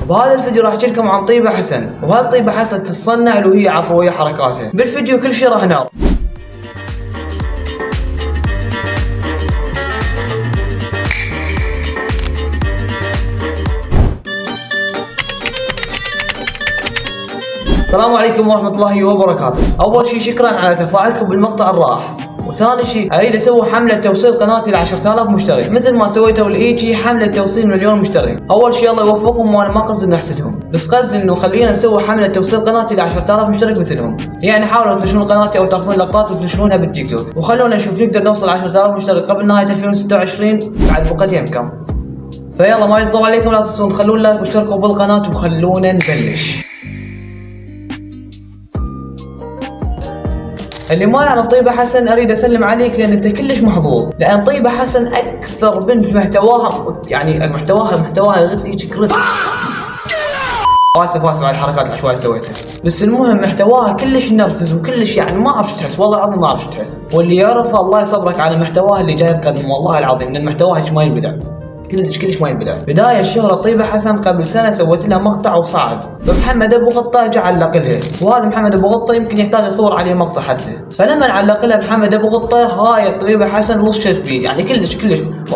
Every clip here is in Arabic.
بهذا الفيديو راح احكي لكم عن طيبة حسن، وهل طيبة حسن تتصنع لو هي عفوية حركاتها؟ بالفيديو كل شيء راح نعرف. السلام عليكم ورحمة الله وبركاته. أول شيء شكرا على تفاعلكم بالمقطع الرائع، وثاني شيء اريد اسوي حملة توصيل قناتي ل 10,000 مشترك مثل ما سويتوا لايجي حملة توصيل مليون مشترك. اول شيء الله يوفقهم، وانا ما قصدي اني احسدهم، بس قصدي انه خلينا نسوي حملة توصيل قناتي ل 10,000 مشترك مثلهم. يعني حاولوا تنشرون قناتي او تاخذون لقطات وتنشرونها بالتيك توك، وخلونا نشوف نقدر نوصل 10,000 مشترك قبل نهاية 2026 بعد بقتين كم. فيلا ما يطول عليكم، لا تنسون تخلون لايك واشتركوا بالقناة وخلونا نبلش. اللي ما يعرف طيبة حسن اريد اسلم عليك، لان انت كلش محظوظ، لان طيبة حسن اكثر بنت محتواها يعني محتواها يغث كرت. اسف على الحركات العشوائيه سويتها، بس المهم محتواها كلش نرفز وكلش يعني ما اعرف شو تحس، والله العظيم ما اعرف شو تحس. واللي يعرفها الله يصبرك على محتواها اللي جاي تقدمه، والله العظيم لان محتواها ما ينبلع، كلش ما ينبلع. بداية شهرة طيبة حسن قبل سنة سويت لها مقطع وصعد، فمحمد ابو غطة جاء علق لها، وهذا محمد ابو غطة يمكن يحتاج اصور عليه مقطع حتى. فلما علق لها محمد ابو غطة هاي طيبة حسن لصقت بيه، يعني كلش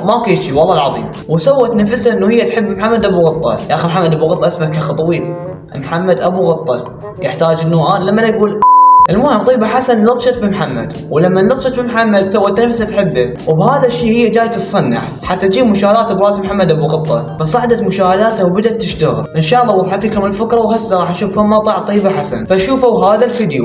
ماكو شيء والله العظيم، وسوت نفسها انه هي تحب محمد ابو غطة. يا اخي محمد ابو غطة اسمه كخ طويل، محمد ابو غطة يحتاج انه لما يقول. المهم طيبة حسن لطشت بمحمد، ولما لطشت بمحمد سوت نفسها تحبه، وبهذا الشيء هي جاي تصنع حتى تجيب مشاهدات براس محمد ابو غطة، فصعدت مشاهداتها وبدت تشتهر. ان شاء الله وضحت لكم الفكرة، وهسه راح نشوف مقطع طيبة حسن، فشوفوا هذا الفيديو.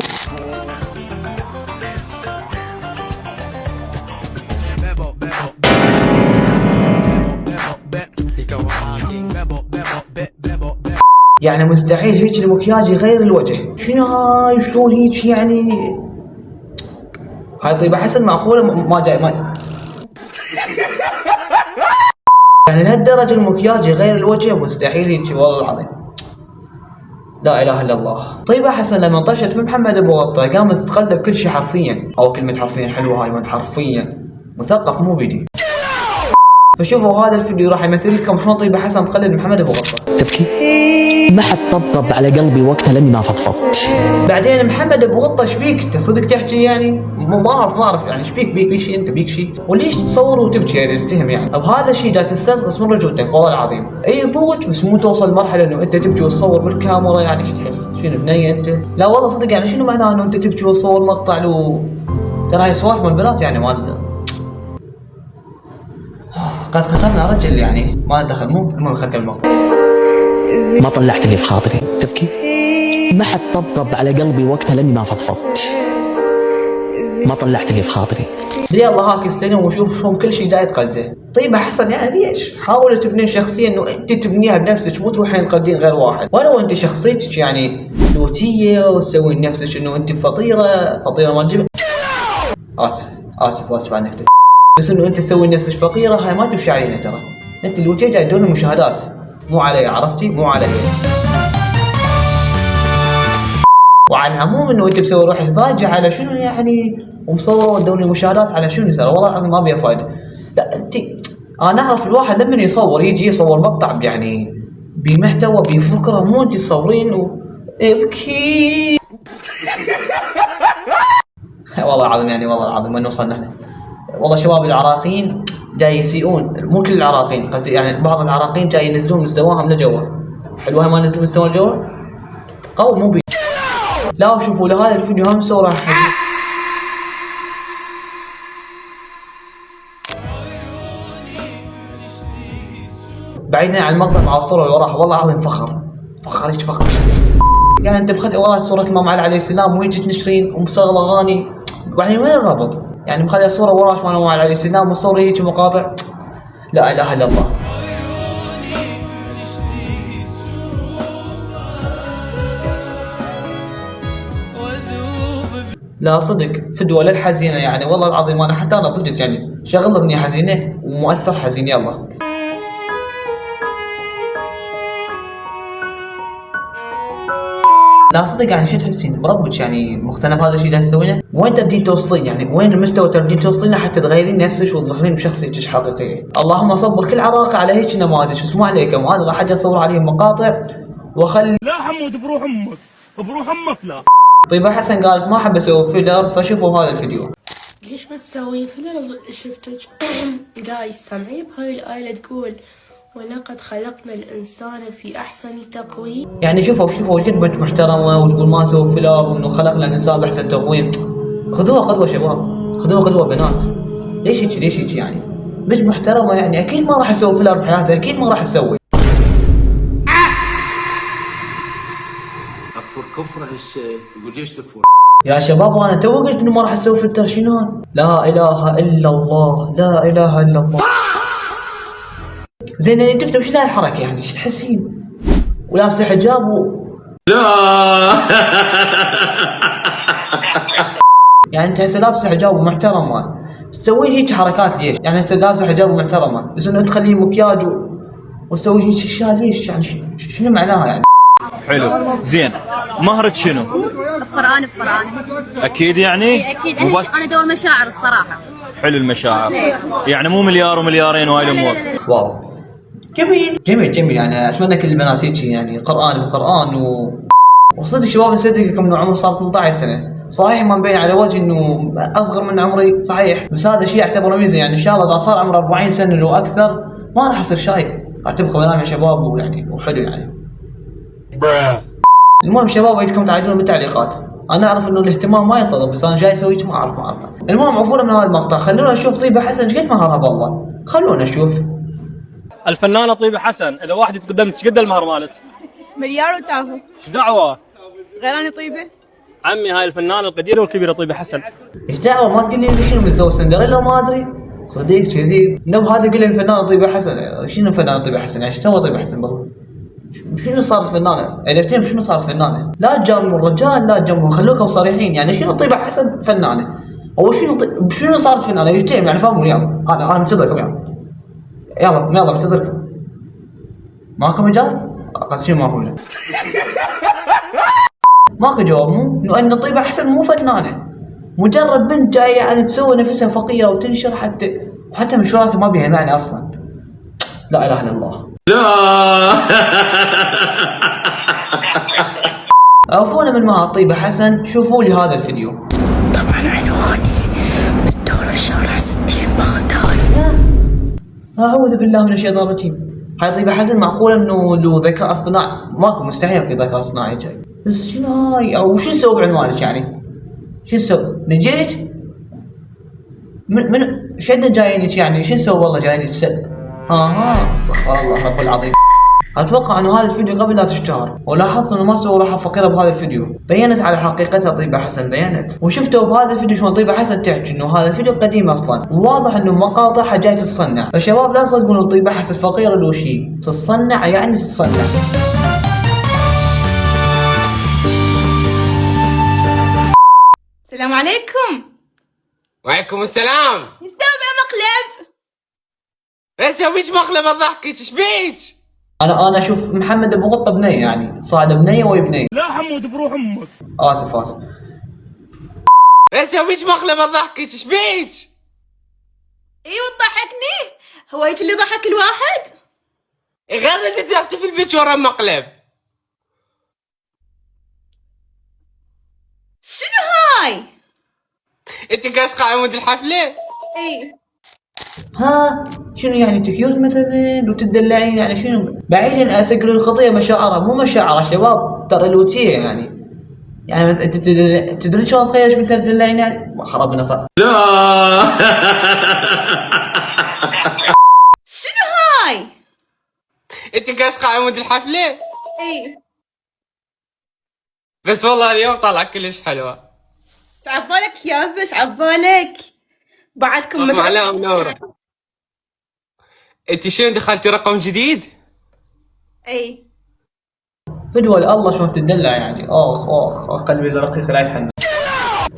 يعني مستحيل هيك المكياج يغير الوجه، شنو هاي شلون هيك يعني؟ هاي طيبة حسن معقولة ما جاي ما يعني لهالدرجة المكياج يغير الوجه؟ مستحيل هيك والله العظيم، لا اله الا الله. طيبة حسن لما طشت من محمد ابو غطة قامت تتقلب كل شيء حرفيا، او كلمة حرفيا حلوة هاي، من حرفيا مثقف مو بيدي. فشوفوا هذا الفيديو راح يمثل لكم شلون طيبة حسن تقلد محمد ابو غطة. تبكي؟ ما حد طبطب على قلبي وقتها لاني ما فضفضت. بعدين محمد ابو غطة ايش بيك انت صدق تحكي يعني؟ ما اعرف يعني ايش بيك شيء انت بيك شيء؟ وليش تصور وتبكي يعني تتهم يعني؟ بهذا الشيء جاي تستنقص من رجولتك والله العظيم. اي ضوج بس مو توصل لمرحله انه انت تبكي وتصور بالكاميرا، يعني شو تحس؟ شنو بنيه انت؟ لا والله صدق يعني شنو معناه انه انت تبكي وتصور مقطع له؟ ترى هاي سوالف من البنات يعني مال قد خسرنا رجل يعني ما دخل. مو المهم خلينا المقطع. ما طلعت اللي في خاطري. تبكي؟ ما حد طبطب على قلبي وقتها لاني ما فضفضت. ما طلعت اللي في خاطري. يلا هاك استلم وشوف شلون كل شيء جاي تقلده. طيبة حسن يعني ليش؟ حاولي تبنين شخصية انه انت تبنيها بنفسك، مو تروحين تقلدين غير واحد، ولو انت شخصيتك يعني لوتية وتسوين نفسك انه انت فطيرة ما تجيب. اسف على النكتة، بس انه انت تسوي نفسك فقيرة هاي ما تمشي علينا. ترى انت الوتية جاي تدور المشاهدات، مو علي، عرفتي؟ مو علي. وعلى العموم انه انت مسوي روحك ضاجع على شنو يعني، ومصور ودوني المشاهدات على شنو؟ ترى والله العظيم ما بيها فايده. لا انت انا اعرف الواحد لما يجي يصور مقطع يعني بمحتوى بفكره، مو انت تصورين ابكي. والله العظيم يعني والله العظيم وين وصلنا احنا. والله شباب العراقيين جاي يسيئون، مو كل العراقيين قصدي، يعني بعض العراقيين جاي ينزلون مستواهم لجوا. حلوها ما نزلوا مستوى لجوا قوي مو بي. لا شوفوا لهذا الفيديو هم صورة حقيقية. بعيدا عن المقطع مع الصورة اللي وراها، والله العظيم فخر. يعني انت مخلي وراها صورة الإمام علي عليه السلام وهيك تنشرين ومشغلة أغاني، يعني وين الربط؟ يعني مخلي صورة وراها مال الإمام علي عليه السلام وصورة هيك مقاطع، لا إله إلا الله. لا صدق فدوة للحزينة يعني والله العظيم انا حتى انا ضدك يعني، شغل اغنية حزينة ومؤثر حزين يلا. لا صدق يعني شو تحسين بربك يعني مقتنع بهذا الشيء اللي تسوينه؟ وين تبدين توصلين يعني وين المستوى تبدين توصلين حتى تغيرين نفسك وتظهرين بشخصيتك حقيقيه؟ اللهم صبر كل عراقي على هيك نماذج بس مو عليكم، وانا راح اجي اصور عليهم مقاطع واخلي. لا حمود بروح امك بروح امك لا. طيبة حسن قالت ما احب اسوي فيلر فشوفوا هذا الفيديو. ليش ما تسوي فيلر؟ شفتك جايز سامعين بهاي الآية تقول ولقد خلقنا الإنسان في أحسن تقويم. يعني شوفوا قد بنت محترمة وتقول ما اسوي فيلر وانه خلقنا الانسان باحسن تقويم. خذوها قدوة شباب، خذوها قدوة بنات. ليش هيك يعني؟ بنت محترمة يعني اكيد ما راح اسوي فيلر بحياتها، اكيد ما راح اسوي. اكفر كفره الشيء تقول ليش تكفر؟ يا شباب انا تو قلت انه ما راح اسوي فلتر شنو؟ لا اله الا الله، لا اله الا الله. زين انا شفت وش الحركه يعني ايش تحسين؟ ولابسه حجاب لا يعني انت هسه لابسه حجاب ومحترمه تسوين هيك حركات ليش؟ يعني هسه لابسه حجاب ومحترمه بس انه تخليه مكياج وتسوي هيك اشياء ليش؟ يعني شنو معناها يعني؟ حلو زين مهرك شنو؟ القرآن اكيد يعني؟ اي اكيد انا دور مشاعر الصراحة. حلو المشاعر يعني مو مليار ومليارين وهاي الامور. واو جميل يعني اتمنى كل البنات هيك يعني قرآن بقرآن وصدق شباب نسيت لكم انه عمري صار 18 سنة، صحيح ما مبين على وجهي انه اصغر من عمري صحيح بس هذا شيء اعتبره ميزة يعني ان شاء الله اذا صار عمري 40 سنة لو اكثر ما راح اصير شايب، راح تبقى بنام يا شباب ويعني وحلو يعني. المهم شباب ايدكم تعيدون بالتعليقات، انا اعرف انه الاهتمام ما ينطلب بس انا جاي اسوي ما اعرف. المهم عفونا من هذا المقطع، خلونا نشوف طيبة حسن ايش قد مهرها بالله، خلونا نشوف. الفنانة طيبة حسن اذا واحد يتقدم ايش قد المهر مالك؟ مليار وتاخذ. ايش دعوة؟ غيراني طيبة. عمي هاي الفنانة القديرة والكبيرة طيبة حسن. ايش دعوة ما تقول لي شنو مستوى سندريلا ما ادري صديق كذي نو هذا يقول لي الفنانة طيبة حسن، شنو الفنانة طيبة حسن يعني ايش سوى طيبة حسن بالضبط؟ شنو صارت فنانة؟ عرفتين شنو صارت فنانة؟ لا تجاملوا الرجال لا تجاملوا خلوكم صريحين يعني شنو طيبة حسن فنانة؟ او شنو صارت فنانة؟ عرفتين يعني فهموا يلا انا منتظركم يلا منتظركم. ماكو مجال؟ قصدي ماكو مجال. ماكو جواب مو ان طيبة حسن مو فنانة، مجرد بنت جاية يعني تسوي نفسها فقيرة وتنشر حتى منشوراتها ما بيها معنى اصلا. لا اله الا الله. عفونا من مع طيبة حسن، شوفوا لي هذا الفيديو. طبعا عنواني بالدور الشارع 60 بغداد. اعوذ بالله من الشيطان الرجيم. هاي طيبة حسن معقول انه له ذكاء اصطناعي؟ ماكو مستحيل في ذكاء اصطناعي جاي. بس شنو هاي او شو نسوي بعنوانك يعني؟ شو نسوي؟ نجيك؟ من شدنا جايينك يعني شو نسوي والله جايينك استغفر الله رب العظيم. اتوقع انه هذا الفيديو قبل لا تشتهر ولاحظت انه ما سووا راحه فقيره بهذا الفيديو، بينت على حقيقتها طيبة حسن بينت وشفتوا بهذا الفيديو شلون طيبة حسن تحكي انه هذا الفيديو قديم اصلا وواضح انه مقاطعها جاي تتصنع، فشباب لا تصدقون انه طيبة حسن فقيره لو شيء تتصنع يعني تتصنع. السلام عليكم. وعليكم السلام. نسوي مقلب. ايش اسويش مقلب الضحكة ايش بيك؟ انا اشوف محمد ابو قطه بنيه يعني صاعد بنيه ويا بنيه. لا حمود بروح امك. اسف ايش اسويش مقلب الضحكة ايش بيك؟ ايوه تضحكني. هو هيك اللي ضحك الواحد؟ غير انت تحتفل بيك ورا مقلب. شنو هاي؟ انت كاش قاعد الحفلة؟ اي. ها شنو يعني تكيوت مثلا وتدلعين يعني شنو؟ بعيدا اسجل الخطيه مشاعرها مو مشاعرها شباب ترى لوتيه يعني انت تدرين شلون تخيل من تدلعين يعني خربنا صار. شنو هاي؟ انت كاش قاعد الحفلة؟ اي. بس والله اليوم طالع كلش حلوة. عبالك يا بس عبالك بعدكم معلقة منورة. انت شنو دخلتي رقم جديد؟ اي. فدوى الله شلون تدلع يعني اخ قلبي الرقيق لا يتحمل.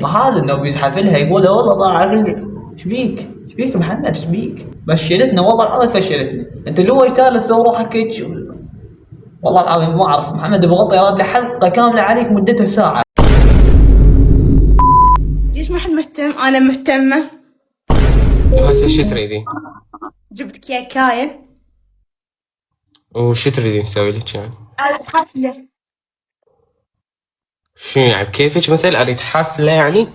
ما هذا انه بيزحف لها يقول والله ضاع عقلي. ايش بيك محمد ايش بيك؟ بشرتنا والله العظيم فشلتنا. انت لو يتال تسوي روحك هيك والله العظيم ما اعرف. محمد ابو غطا يراد له حلقه كامله عليك مدتها ساعه. ليش ما حد مهتم؟ انا مهتمة. وهسه ايش تريدين؟ جبت كيكاية. وش تريدين نسوي لك يعني؟ على حفلة. شنو يعني بكيفك مثل اريد حفلة يعني؟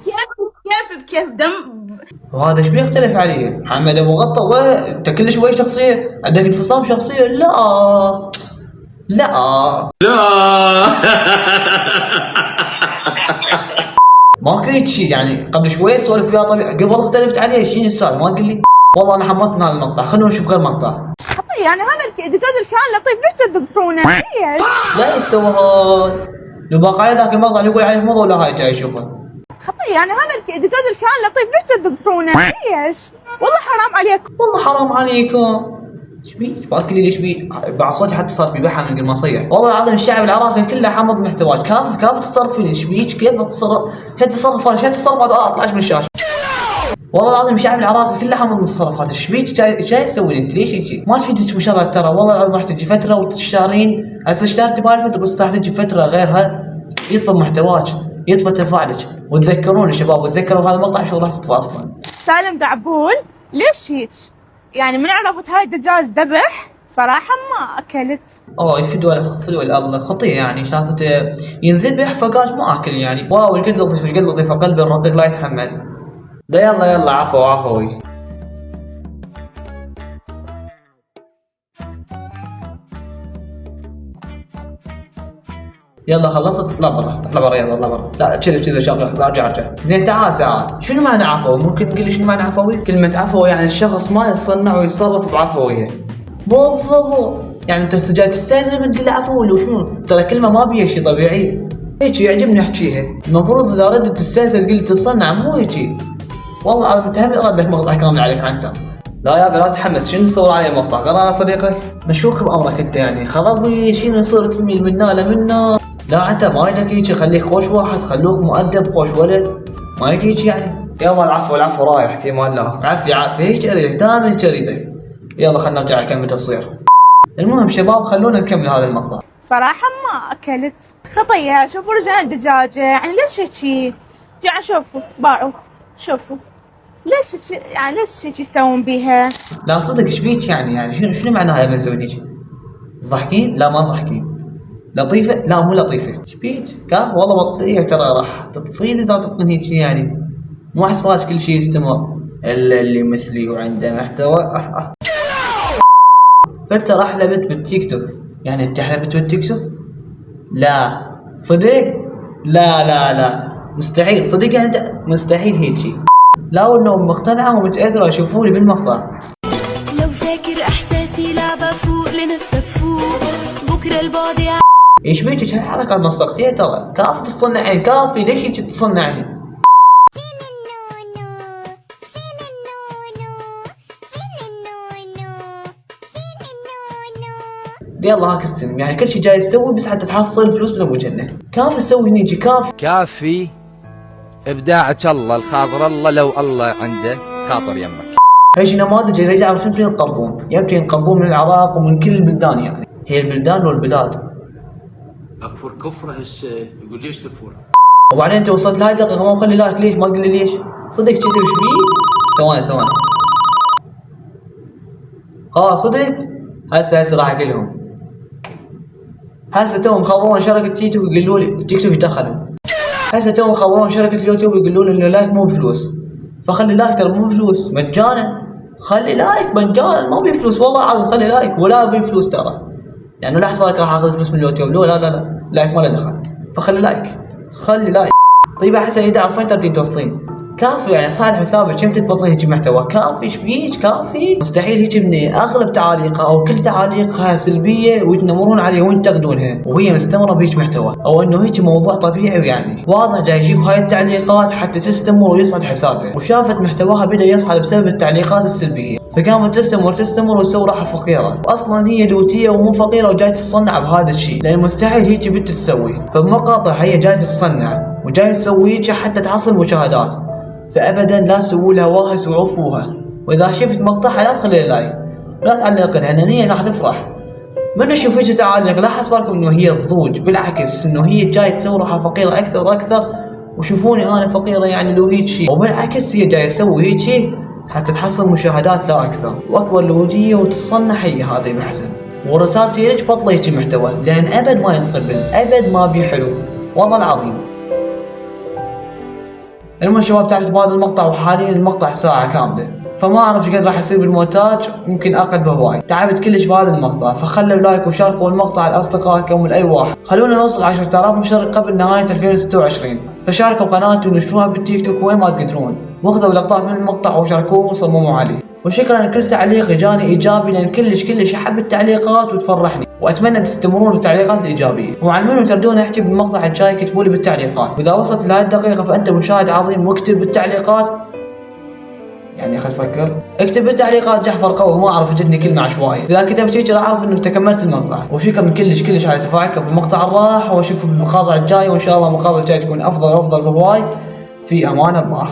كيف بكيف دم. وهذا ايش بيختلف عليه؟ محمد ابو غطا انت كلش وين شخصيه؟ عندك انفصام شخصيه؟ لا ماكو هيك شيء يعني. قبل شوي سولف وياه طبيعي، قبل اختلفت عليه. شنو السالفه؟ ما تقول لي. والله انا حملت من هذا المقطع. خلونا نشوف غير مقطع. خطي يعني هذا الدجاج كان لطيف، ليش تذبحونه؟ ليش؟ لا يسوى هذا. لو باقي عليه ذاك المقطع اللي يقول عليه موضوع ولا هاي جاي يشوفه. خطي يعني هذا الدجاج كان لطيف، ليش تذبحونه؟ ليش؟ والله حرام عليكم. والله حرام عليكم. ايش بيك؟ ما تقول لي ليش بيك؟ بعد صوتي حتى صار بيبيعها من قبل ما صيح. والله العظيم الشعب العراقي كله حمض محتواك. كيف تتصرف فيني؟ ايش بيك؟ كيف تتصرف؟ شو تتصرف انا؟ شو تتصرف اطلعش من الشاشه. والله العظيم الشعب العراقي كله حمض من التصرفات. ايش بيك؟ جاي تسوي انت؟ ليش هيك؟ ما تفيدك مشاركة ترى. والله العظيم راح تجي فتره وتشتارين. هسه اشتريت بهالفتره بس راح تجي فتره غيرها يطفى محتواك، يطفى تفاعلك. وتذكرون يا شباب، وتذكروا هذا المقطع شو راح تطفى اصلا. سالم دعبول ليش هيك؟ يعني من عرفت هاي الدجاج ذبح صراحة ما اكلت. فدوى الله خطيه يعني. شافت ينذبح فقالت ما اكل يعني. واو القد لطيف القد لطيف. قلبي الرقيق لا يتحمل. ده يلا عفوي. يلا خلصت. اطلع برا يلا اطلع برا. لا كذا شغله. ارجع. زين تعال. شنو معنى عفوي؟ ممكن تقول لي شنو معنى عفوي؟ كلمة عفوي يعني الشخص ما يتصنع ويتصرف بعفوية. بالضبط. يعني انت جاي تستاذن لما تقول له عفو ولا شنو؟ ترى كلمة ما بيها شيء طبيعي. هيك يعجبني احكيها. المفروض اذا ردت تستاذن تقول لي تتصنع، مو هيك. والله العظيم انت هم ارد لك مقطع كامل عليك عنتر. لا يا لا تحمس. شنو تصور علي مقطع؟ قرا صديقي مشكوك بامرك انت يعني. خضبي شنو صرت تميل منا. لا انت ما يدك هيك. خليك خوش واحد، خلوك مؤدب خوش ولد. ما يجيك يعني. يلا العفو رايح احتمال الله. عافية هيك اريدك دائما هيك اريدك. يلا خلنا نرجع نكمل تصوير. المهم شباب خلونا نكمل هذا المقطع. صراحة ما اكلت. خطية شوفوا رجال الدجاجة يعني ليش هيك؟ يعني شوفوا باعوا. شوفوا ليش يعني ليش هيك يسوون بيها؟ لا صدق ايش بيك يعني شنو معناها لما نسوي هيك؟ تضحكين؟ لا ما تضحكين. لطيفة؟ لا مو لطيفة. ايش بيك؟ كاف والله بطيئة ترى راح تطفين اذا تبقين هيك يعني. مو حسبات كل شيء يستمر الا اللي مثلي وعنده محتوى. فلتر احلى بنت بالتيك توك. يعني انت احلى بنت بالتيك توك؟ لا صدق؟ لا مستحيل. صدق يعني انت مستحيل هيك شيء. لا وانهم مقتنعة ومتأثرة. شوفوا لي بالمقطع. لو فاكر احساسي لعبة فوق لنفسك فوق بكرة البعد. ايش بيك هالحركة المسطية ترى؟ كافي تصنعين كافي. ليش هيك تصنعين؟ يلا هاك السلم يعني كل شيء جاي تسوي بس حتى تحصل فلوس من ابو جنة. كافي تسوي هنيجي كافي ابداعك الله الخاطر الله. لو الله عنده خاطر يمك. هيش نماذج اريد اعرف يمكن ينقرضون. يمكن ينقرضون من العراق ومن كل البلدان يعني. هي البلدان والبلاد. اكفر كفره هسه يقول ليش تكفر؟ وبعدين انت وصلت لهاي الدقيقة ما مخلي لايك. ليش ما تقول لي ليش؟ صدق كذي وش بيه؟ ثواني. صدق؟ هسه راح اقول لهم. هسه توهم خبرون شركة تيك توك يقولوا لي تيك توك يدخلوا. هسه توهم خبرون شركة اليوتيوب يقولون انه لايك مو بفلوس. فخلي لايك ترى مو بفلوس مجانا. خلي لايك مجانا ما بفلوس. والله العظيم خلي لايك ولا بفلوس ترى. يعني لا احسبك راح اخذ فلوس من اليوتيوب. لا لايك ما له دخل. فخلي لايك. طيب حسن اذا عرفت ترتين توصلين. كافي يعني صار حسابك كم تبطلين هيك محتوى. كافي ايش بيك؟ كافي. مستحيل هيك من اغلب تعاليقها او كل تعاليقها سلبيه ويتنمرون عليها وينتقدونها وهي مستمره بهيك محتوى. او انه هيك موضوع طبيعي يعني. واضح جاي يشوف هاي التعليقات حتى تستمر ويصعد حسابها. وشافت محتواها بدا يصعد بسبب التعليقات السلبيه. فقامت تستمر وتسوي راحه فقيره. واصلا هي دوتيه ومو فقيره وجاي تتصنع بهذا الشيء. لان مستحيل هيك بنت تسوي. فبمقاطع هي جاي تتصنع وجاي تسوي هيك حتى تحصل مشاهدات. فابدا لا تسووا لها واهس وعفوها. واذا شفت مقطعها لا تخلي لايك. لا تعلقين لان هي راح تفرح. من يشوف وجه تعالق لا حسبالكم انه هي الضوج، بالعكس انه هي جايه تسوي روحها فقيره اكثر واكثر، وشوفوني انا فقيره يعني لو هيك شيء، وبالعكس هي جايه تسوي هيك شيء حتى تحصل مشاهدات لا اكثر واكبر لوجيه وتصنع هي هذه بحسن. ورسالتي لك بطلي هيك محتوى لان ابد ما ينقبل، ابد ما بيه حلو والله العظيم. المهم شباب تعرفوا بهذا المقطع وحاليا المقطع ساعة كاملة، فما اعرف ايش قد راح يصير بالمونتاج، ممكن اقل بهواي. تعبت كلش بهذا المقطع، فخلوا لايك وشاركوا المقطع لاصدقائكم ولاي واحد. خلونا نوصل 10,000 مشترك قبل نهاية 2026، فشاركوا قناتي ونشروها بالتيك توك وين ما تقدرون، واخذوا لقطات من المقطع وشاركوه وصمموا عليه. وشكرا لكل تعليق جاني ايجابي لان كلش احب التعليقات وتفرحني، واتمنى تستمرون بالتعليقات الايجابيه. وعلموني تردون احكي بالمقطع الجاي كتبوا لي بالتعليقات، واذا وصلت لهذه الدقيقه فانت مشاهد عظيم واكتب بالتعليقات، يعني خل افكر، اكتب بالتعليقات جحفر قوي، ما اعرف جتني كلمه عشوائيه، اذا كتبت هيك راح اعرف انك تكملت المقطع. وشكرا كلش على تفاعلكم بالمقطع الراح، واشوفكم بالمقاطع الجايه، وان شاء الله المقاطع الجايه تكون افضل بهواي. في امان الله.